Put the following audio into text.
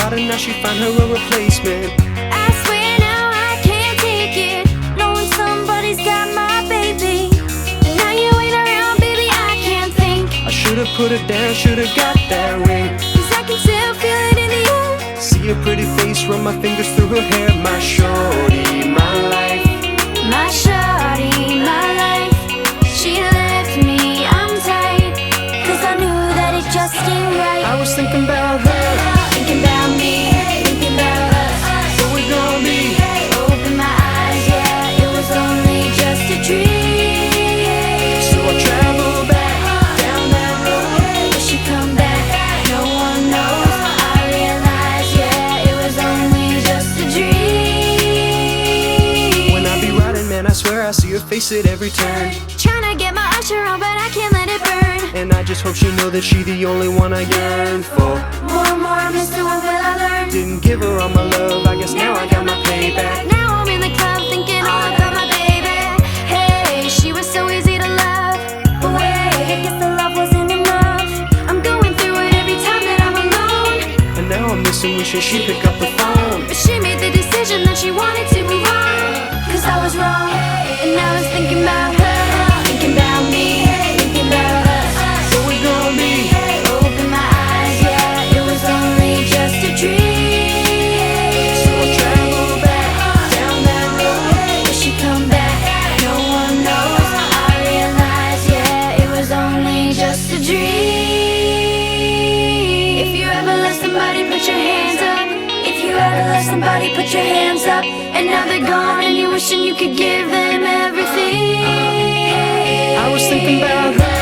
about her, now she find her a replacement. I swear now I can't take it, knowing somebody's got my baby. And now you ain't around, baby, I can't think. I should've put her down, should've got that ring. 'Cause I can still feel it in the air. See her pretty face, run my fingers through her hair. My shorty, my life. My shawty, my life. She left me, I'm tight, 'cause I knew that it just ain't right. I was thinking about her, Thinking about me, thinking about us. where we gon' be. Open my eyes, yeah, it was only just a dream. So I travel back down that road. Will she come back? No one knows. I realize, yeah, it was only just a dream. When I be riding, man, I swear I see her face at every turn. Tryna get my usher on, but I can't let it burn. And I just hope she know that she the only one I yearn for. More and more, Mr. What will I learn? Didn't give her all my love, I guess now I got my payback. Now I'm in the club thinking all about my baby. Hey, she was so easy to love. But wait, I guess the love wasn't enough. I'm going through it every time that I'm alone. And now I'm missing, wishing she'd pick up the phone. But she made the decision that she wanted to move on. 'Cause I was wrong, and I was thinking about her. Thinking about me, thinking about us. Where we gon' be. Open my eyes, yeah, it was only just a dream. So I travel back down that road. Will she come back? No one knows. I realize, yeah, it was only just a dream. If you ever let somebody put your hands up. If you ever let somebody put your hands up, and now they're gone and you're wishing you could give them everything. I was thinking about her.